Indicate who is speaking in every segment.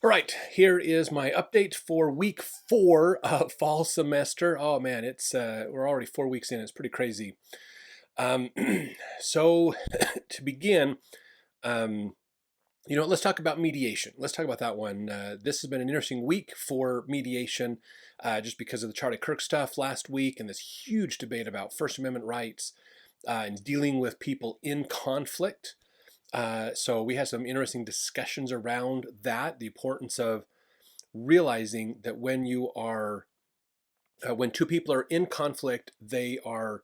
Speaker 1: All right, here is my update for week 4 of fall semester. Oh man, it's we're already 4 weeks in. It's pretty crazy. Um, so to begin, um, let's talk about mediation. Let's talk about that one. This has been an interesting week for mediation, just because of the Charlie Kirk stuff last week and this huge debate about First Amendment rights and dealing with people in conflict. So we had some interesting discussions around that, the importance of realizing that when two people are in conflict, they are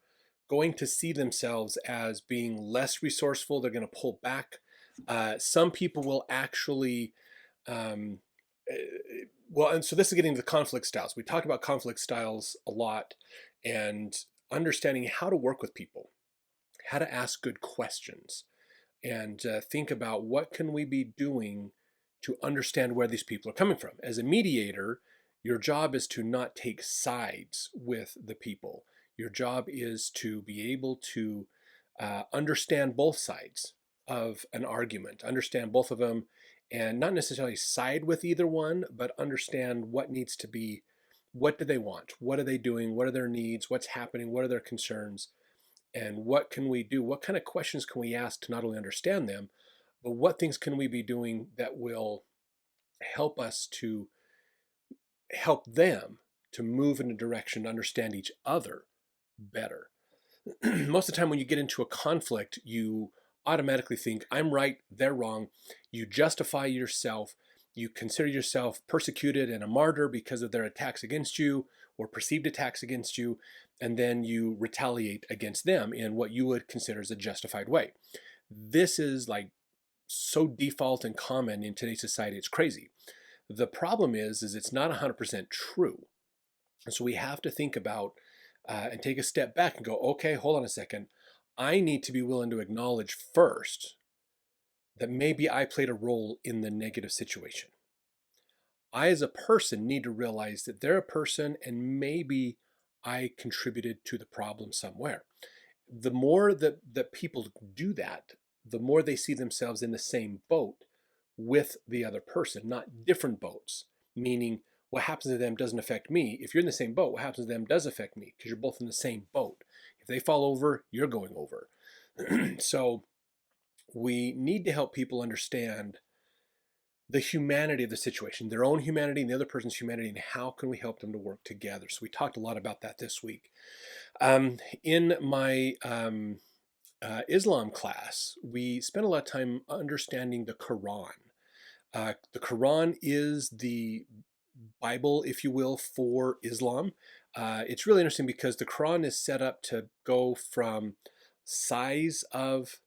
Speaker 1: going to see themselves as being less resourceful. They're going to pull back. Some people will actually, um, uh, and so this is getting to the conflict styles. We talk about conflict styles a lot, and understanding how to work with people, how to ask good questions, and think about what can we be doing to understand where these people are coming from. As a mediator, your job is to not take sides with the people. Your job is to be able to understand both sides of an argument, understand both of them, and not necessarily side with either one, but understand what needs to be, what do they want, what are they doing, what are their needs, what's happening, what are their concerns, and what can we do? What kind of questions can we ask to not only understand them, but what things can we be doing that will help us to help them to move in a direction to understand each other better? Most of the time, when you get into a conflict, you automatically think, I'm right, they're wrong. You justify yourself. You consider yourself persecuted and a martyr because of their attacks against you or perceived attacks against you. And then you retaliate against them in what you would consider as a justified way. This is like so default and common in today's society, it's crazy. The problem is it's not 100% true. And so we have to think about and take a step back and go, okay, hold on a second. I need to be willing to acknowledge first that maybe I played a role in the negative situation. I, as a person, need to realize that they're a person and maybe I contributed to the problem somewhere. The more that people do that, the more they see themselves in the same boat with the other person, not different boats, meaning what happens to them doesn't affect me. If you're in the same boat, what happens to them does affect me because you're both in the same boat. If they fall over, you're going over. So we need to help people understand the humanity of the situation, their own humanity and the other person's humanity, and how can we help them to work together. So we talked a lot about that this week. In my Islam class, we spent a lot of time understanding the Quran. The Quran is the Bible, if you will, for Islam. It's really interesting because the Quran is set up to go from size of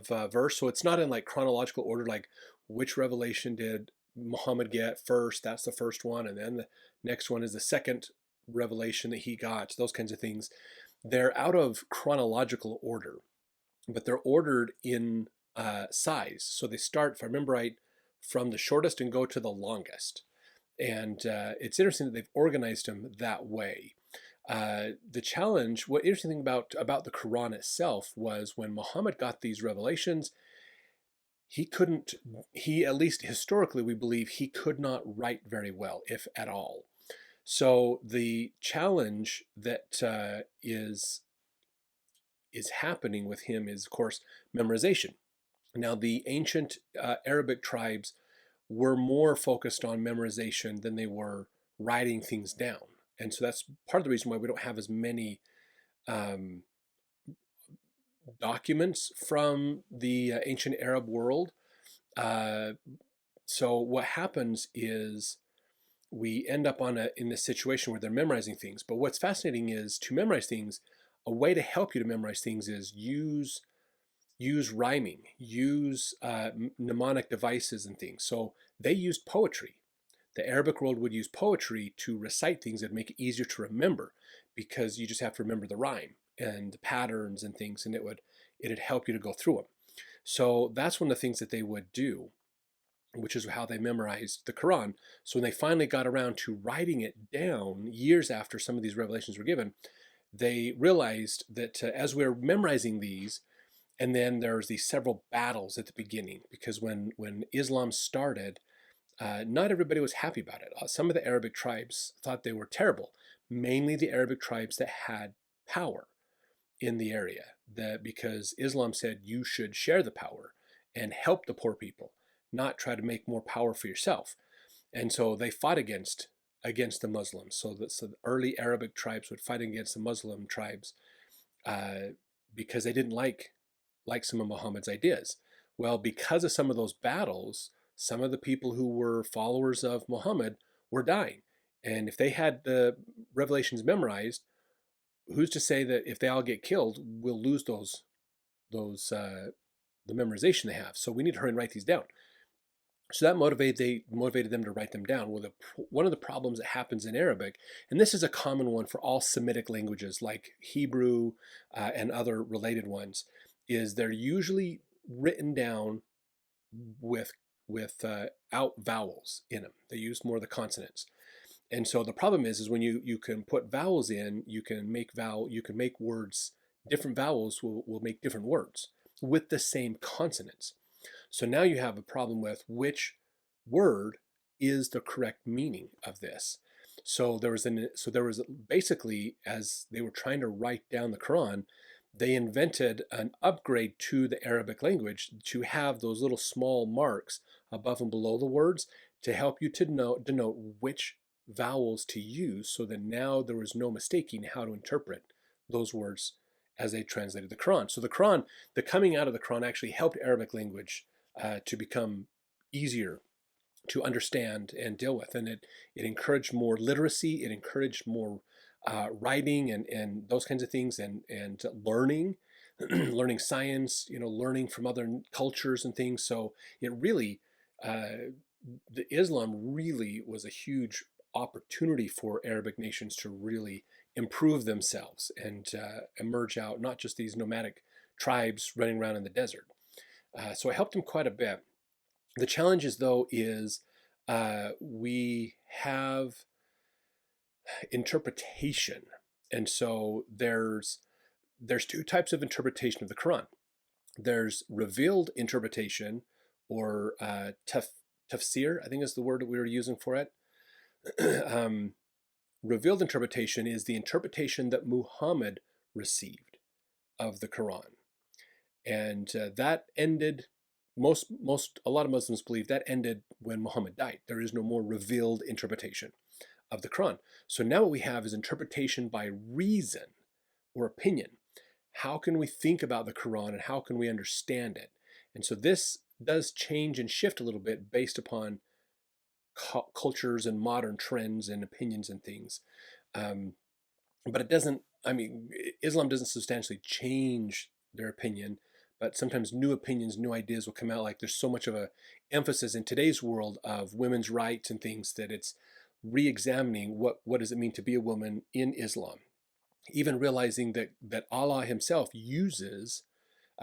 Speaker 1: verse, so it's not in like chronological order, like which revelation did Muhammad get first. That's the first one, and then the next one is the second revelation that he got. Those kinds of things. They're out of chronological order, but they're ordered in size. So they start, if I remember right, from the shortest and go to the longest. And it's interesting that they've organized them that way. The challenge, what interesting thing about the Quran itself was when Muhammad got these revelations, he couldn't, he at least historically we believe he could not write very well, if at all. So the challenge that is happening with him is, of course, memorization. Now, the ancient Arabic tribes were more focused on memorization than they were writing things down. And so that's part of the reason why we don't have as many um, documents from the ancient Arab world. Uh, so what happens is we end up in this situation where they're memorizing things. But what's fascinating is to memorize things, a way to help you to memorize things is use rhyming, use mnemonic devices and things. So they used poetry. The Arabic world would use poetry to recite things that make it easier to remember because you just have to remember the rhyme and the patterns and things, and it'd help you to go through them. So that's one of the things that they would do, which is how they memorized the Quran. So when they finally got around to writing it down years after some of these revelations were given, they realized that as we're memorizing these, and then there's these several battles at the beginning, because when Islam started, Not everybody was happy about it. Some of the Arabic tribes thought they were terrible, mainly the Arabic tribes that had power in the area, that because Islam said you should share the power and help the poor people, not try to make more power for yourself. And so they fought against the Muslims. So the early Arabic tribes would fight against the Muslim tribes uh, because they didn't like some of Muhammad's ideas. Well, because of some of those battles, some of the people who were followers of Muhammad were dying. And if they had the revelations memorized, who's to say that if they all get killed, we'll lose those the memorization they have? So we need to hurry and write these down. So that motivated them to write them down. Well, one of the problems that happens in Arabic, and this is a common one for all Semitic languages like Hebrew and other related ones, is they're usually written down with out vowels in them. They use more of the consonants. And so the problem is when you can put vowels in, you can make words, different vowels will make different words with the same consonants. So now you have a problem with which word is the correct meaning of this. So there was basically, as they were trying to write down the Quran, they invented an upgrade to the Arabic language to have those little small marks above and below the words to help you to denote which vowels to use, so that now there was no mistaking how to interpret those words as they translated the Quran. So the coming out of the Quran actually helped Arabic language to become easier to understand and deal with. And it encouraged more literacy, it encouraged more writing and those kinds of things, and learning, learning science, learning from other cultures and things. So it really, the Islam really was a huge opportunity for Arabic nations to really improve themselves and emerge out, not just these nomadic tribes running around in the desert. So it helped them quite a bit. The challenges, though, is we have interpretation, and so there's two types of interpretation of the Quran. There's revealed interpretation, or tafsir, I think is the word that we were using for it. Revealed interpretation is the interpretation that Muhammad received of the Quran, and that ended. A lot of Muslims believe that ended when Muhammad died. There is no more revealed interpretation of the Quran. So now what we have is interpretation by reason or opinion. How can we think about the Quran and how can we understand it? And so this does change and shift a little bit based upon cultures and modern trends and opinions and things. But it doesn't, Islam doesn't substantially change their opinion, but sometimes new opinions, new ideas will come out. Like there's so much of a emphasis in today's world of women's rights and things that it's re-examining what does it mean to be a woman in Islam. Even realizing that Allah himself uses,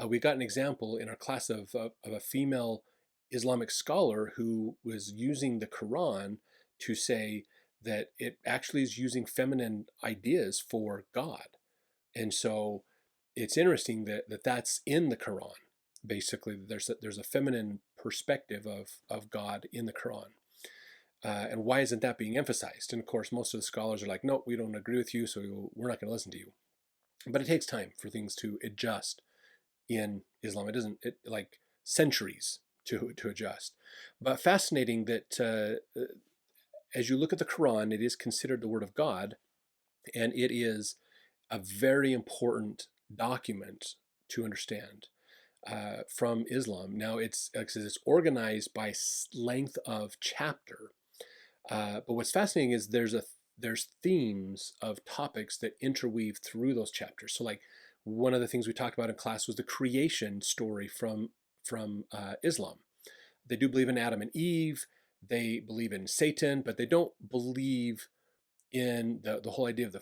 Speaker 1: we got an example in our class of a female Islamic scholar who was using the Quran to say that it actually is using feminine ideas for God. And so it's interesting that that's in the Quran. Basically, there's a feminine perspective of God in the Quran. And why isn't that being emphasized? And of course, most of the scholars are like, no, we don't agree with you, so we're not going to listen to you. But it takes time for things to adjust in Islam. It like centuries to adjust. But fascinating that as you look at the Quran, it is considered the Word of God, and it is a very important document to understand from Islam. Now, it's organized by length of chapter, but what's fascinating is there's themes of topics that interweave through those chapters. So, like one of the things we talked about in class was the creation story from Islam. They do believe in Adam and Eve. They believe in Satan, but they don't believe in the whole idea of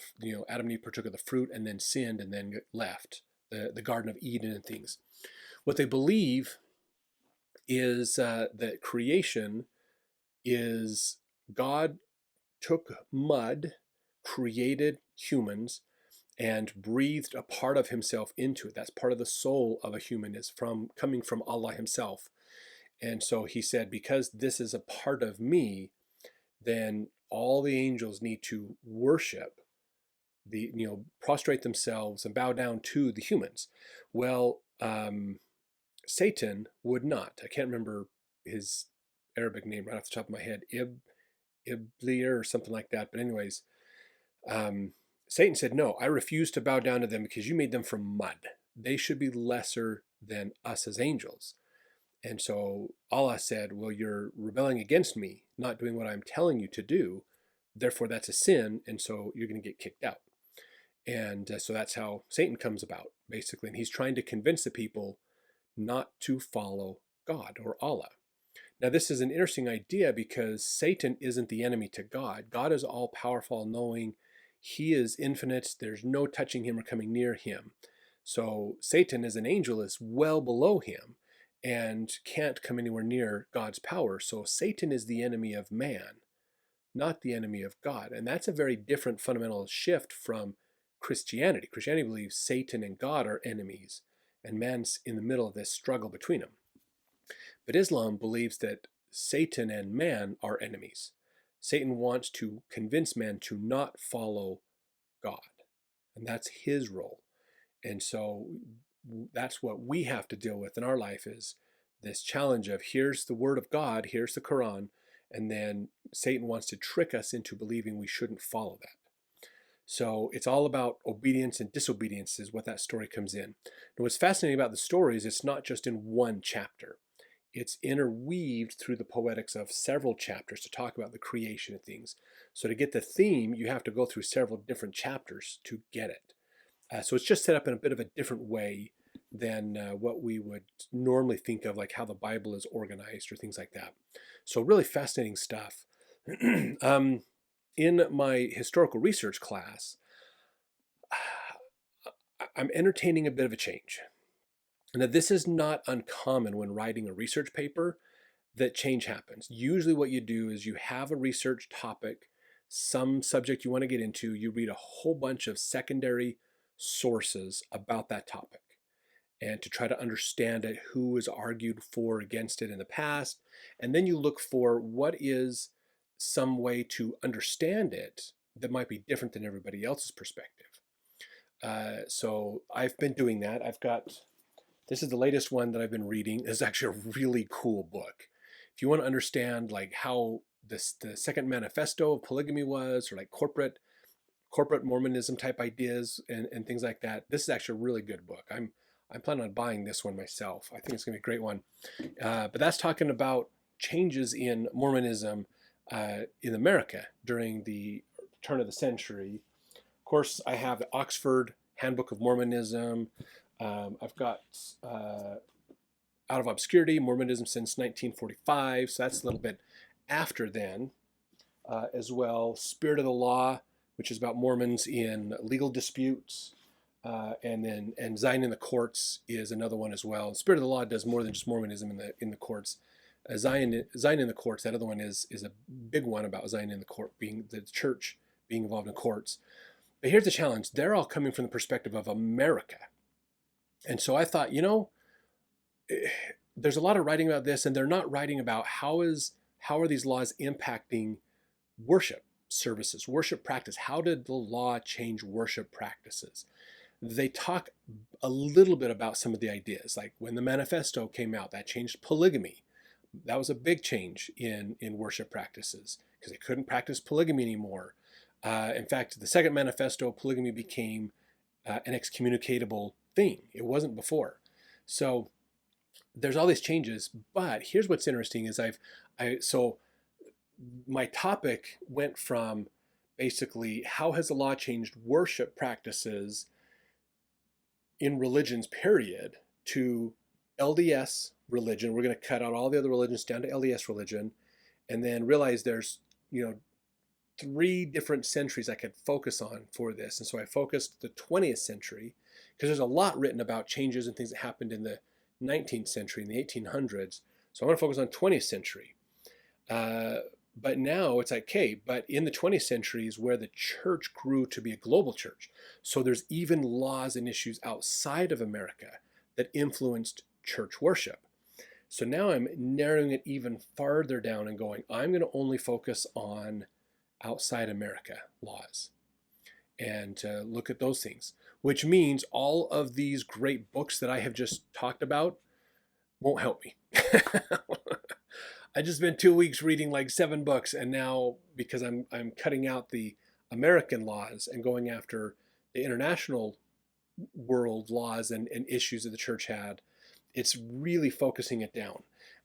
Speaker 1: Adam and Eve partook of the fruit and then sinned and then left the Garden of Eden and things. What they believe is that creation is God took mud, created humans, and breathed a part of himself into it. That's part of the soul of a human, is coming from Allah himself. And so he said, because this is a part of me, then all the angels need to worship prostrate themselves and bow down to the humans. Well, Satan would not. I can't remember his Arabic name right off the top of my head, Iblir or something like that. But anyways, Satan said, no, I refuse to bow down to them because you made them from mud. They should be lesser than us as angels. And so Allah said, well, you're rebelling against me, not doing what I'm telling you to do. Therefore, that's a sin. And so you're going to get kicked out. And so that's how Satan comes about, basically. And he's trying to convince the people not to follow God or Allah. Now, this is an interesting idea because Satan isn't the enemy to God. God is all powerful, all knowing. He is infinite. There's no touching him or coming near him. So Satan as an angel is well below him and can't come anywhere near God's power. So Satan is the enemy of man, not the enemy of God. And that's a very different fundamental shift from Christianity. Christianity believes Satan and God are enemies, and man's in the middle of this struggle between them. But Islam believes that Satan and man are enemies. Satan wants to convince man to not follow God, and that's his role. And so that's what we have to deal with in our life, is this challenge of here's the word of God, here's the Quran, and then Satan wants to trick us into believing we shouldn't follow that. So it's all about obedience and disobedience is what that story comes in. And what's fascinating about the story is it's not just in one chapter. It's interweaved through the poetics of several chapters to talk about the creation of things. So to get the theme, you have to go through several different chapters to get it. So it's just set up in a bit of a different way than what we would normally think of, like how the Bible is organized or things like that. So really fascinating stuff. In my historical research class, I'm entertaining a bit of a change. Now, this is not uncommon when writing a research paper that change happens. Usually what you do is you have a research topic, some subject you want to get into, you read a whole bunch of secondary sources about that topic and to try to understand it, who has argued for or against it in the past, and then you look for what is some way to understand it that might be different than everybody else's perspective. So I've been doing that. This is the latest one that I've been reading. It's actually a really cool book. If you want to understand like how the second manifesto of polygamy was, or like corporate Mormonism type ideas and things like that, this is actually a really good book. I'm planning on buying this one myself. I think it's going to be a great one. But that's talking about changes in Mormonism in America during the turn of the century. Of course, I have the Oxford Handbook of Mormonism. I've got Out of Obscurity, Mormonism since 1945, so that's a little bit after then. As well, Spirit of the Law, which is about Mormons in legal disputes. And Zion in the Courts is another one as well. Spirit of the Law does more than just Mormonism in the courts. Zion in the Courts, that other one is a big one about Zion in the Court, being the church being involved in courts. But here's the challenge. They're all coming from the perspective of America. And so I thought, there's a lot of writing about this, and they're not writing about how are these laws impacting worship services, worship practice. How did the law change worship practices? They talk a little bit about some of the ideas, like when the manifesto came out, that changed polygamy. That was a big change in worship practices because they couldn't practice polygamy anymore. In fact, the second manifesto, polygamy became an excommunicatable thing. It wasn't before. So there's all these changes, but here's what's interesting is so my topic went from basically how has the law changed worship practices in religions, period, to LDS religion. We're going to cut out all the other religions down to LDS religion, and then realize there's 3 different centuries I could focus on for this. And so I focused the 20th century because there's a lot written about changes and things that happened in the 19th century, in the 1800s. So I want to focus on 20th century. But now it's like, okay, but in the 20th century is where the church grew to be a global church. So there's even laws and issues outside of America that influenced church worship. So now I'm narrowing it even farther down and going, I'm going to only focus on outside America laws and look at those things, which means all of these great books that I have just talked about won't help me. I just spent 2 weeks reading like 7 books, and now because I'm cutting out the American laws and going after the international world laws and issues that the church had, it's really focusing it down.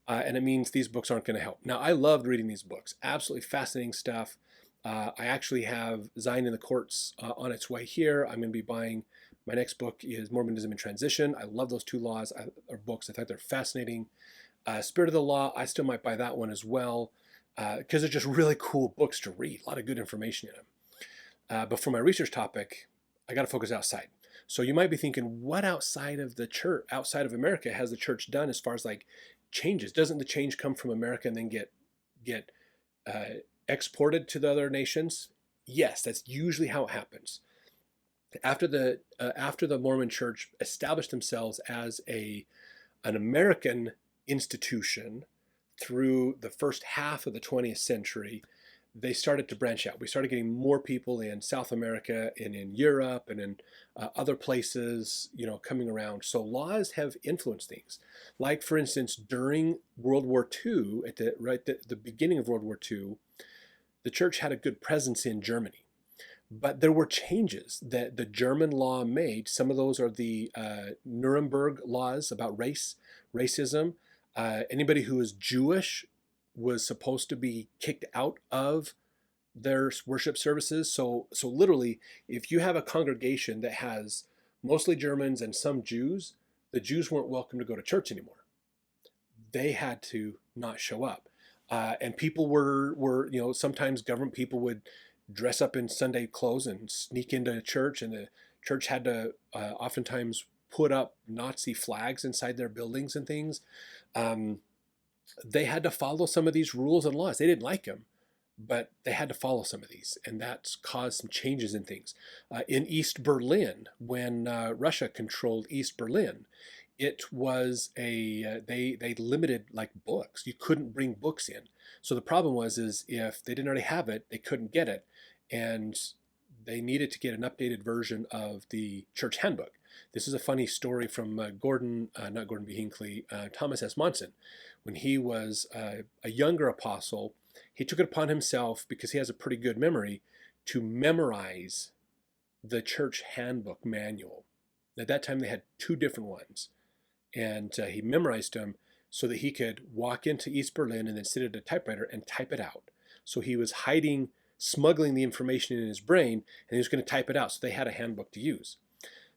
Speaker 1: And it means these books aren't going to help. Now, I loved reading these books. Absolutely fascinating stuff. I actually have Zion in the Courts on its way here. I'm going to be buying, my next book is Mormonism in Transition. I love those two or books. I think they're fascinating. Spirit of the Law, I still might buy that one as well because they're just really cool books to read. A lot of good information in them. But for my research topic, I got to focus outside. So you might be thinking, what outside of the church, outside of America, has the church done as far as like changes? Doesn't the change come from America and then get exported to the other nations? Yes, that's usually how it happens. After the Mormon Church established themselves as an American institution through the first half of the 20th century, they started to branch out. We started getting more people in South America and in Europe and in other places, coming around. So laws have influenced things. Like, for instance, during World War II, at the beginning of World War II, the church had a good presence in Germany. But there were changes that the German law made. Some of those are the Nuremberg laws about racism. Anybody who was Jewish was supposed to be kicked out of their worship services. So literally, if you have a congregation that has mostly Germans and some Jews, the Jews weren't welcome to go to church anymore. They had to not show up. And people were sometimes government people would dress up in Sunday clothes and sneak into church, and the church had to oftentimes put up Nazi flags inside their buildings and things. They had to follow some of these rules and laws. They didn't like them, but they had to follow some of these, and that's caused some changes in things. In East Berlin, when Russia controlled East Berlin, it was they limited like books. You couldn't bring books in. So the problem was if they didn't already have it, they couldn't get it, and they needed to get an updated version of the church handbook. This is a funny story from not Gordon B. Hinckley, Thomas S. Monson. When he was a younger apostle, he took it upon himself, because he has a pretty good memory, to memorize the church handbook manual. At that time, they had 2 different ones. And he memorized them so that he could walk into East Berlin and then sit at a typewriter and type it out. So he was smuggling the information in his brain, and he was going to type it out. So they had a handbook to use.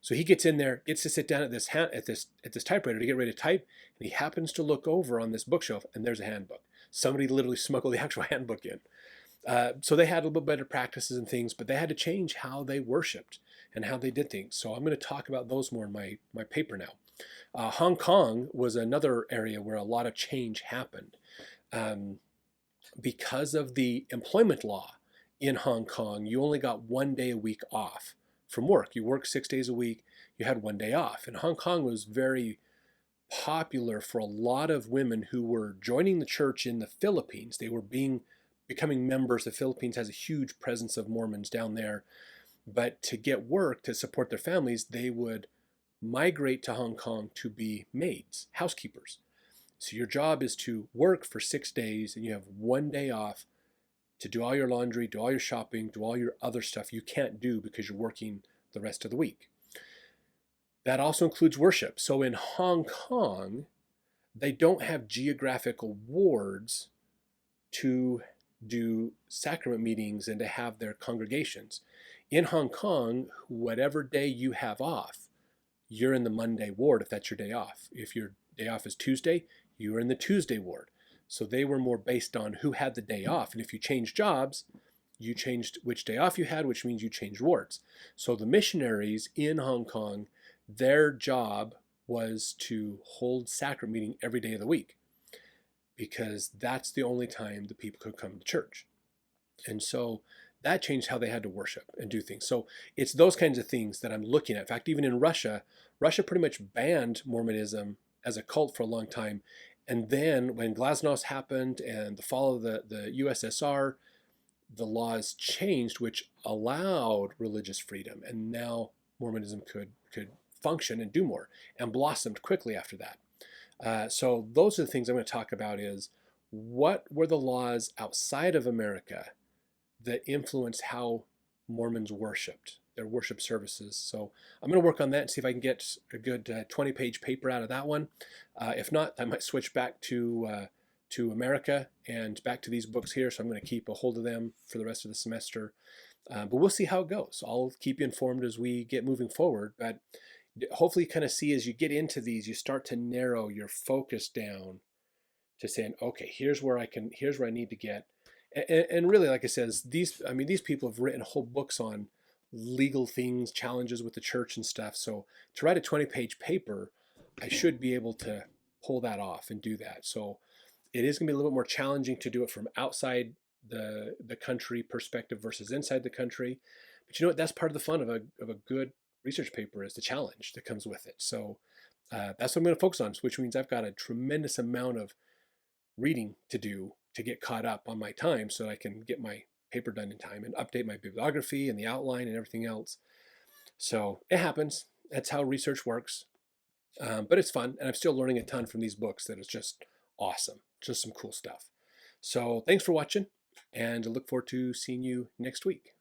Speaker 1: So he gets in there, gets to sit down at this typewriter to get ready to type, and he happens to look over on this bookshelf, and there's a handbook. Somebody literally smuggled the actual handbook in. So they had a little bit better practices and things, but they had to change how they worshiped and how they did things. So I'm going to talk about those more in my paper now. Hong Kong was another area where a lot of change happened because of the employment law in Hong Kong. You only got 1 day a week off from work. You worked 6 days a week, you had 1 day off. And Hong Kong was very popular for a lot of women who were joining the church in the Philippines. They were becoming members. The Philippines has a huge presence of Mormons down there. But to get work, to support their families, they would migrate to Hong Kong to be maids, housekeepers. So your job is to work for 6 days, and you have 1 day off to do all your laundry, do all your shopping, do all your other stuff you can't do because you're working the rest of the week. That also includes worship. So in Hong Kong, they don't have geographical wards to do sacrament meetings and to have their congregations. In Hong Kong, whatever day you have off, you're in the Monday ward if that's your day off. If your day off is Tuesday, you are in the Tuesday ward. So they were more based on who had the day off. And if you changed jobs, you changed which day off you had, which means you changed wards. So the missionaries in Hong Kong, their job was to hold sacrament meeting every day of the week, because that's the only time the people could come to church. And so that changed how they had to worship and do things. So it's those kinds of things that I'm looking at. In fact, even in Russia pretty much banned Mormonism as a cult for a long time. And then when Glasnost happened and the fall of the USSR, the laws changed, which allowed religious freedom, and now Mormonism could function and do more, and blossomed quickly after that. So those are the things I'm going to talk about: is what were the laws outside of America that influenced how Mormons worshipped, their worship services. So I'm going to work on that and see if I can get a good 20-page paper out of that one. If not, I might switch back to America and back to these books here. So I'm going to keep a hold of them for the rest of the semester. But we'll see how it goes. I'll keep you informed as we get moving forward. But hopefully, you kind of see as you get into these, you start to narrow your focus down to saying, okay, here's where I need to get. And really, like I says, these people have written whole books on legal things, challenges with the church and stuff. So to write a 20-page paper, I should be able to pull that off and do that. So it is going to be a little bit more challenging to do it from outside the country perspective versus inside the country. But you know what? That's part of the fun of a good research paper, is the challenge that comes with it. So that's what I'm going to focus on, which means I've got a tremendous amount of reading to do to get caught up on my time so I can get my paper done in time and update my bibliography and the outline and everything else. So it happens. That's how research works. But it's fun, and I'm still learning a ton from these books that is just awesome. Just some cool stuff. So thanks for watching, and I look forward to seeing you next week.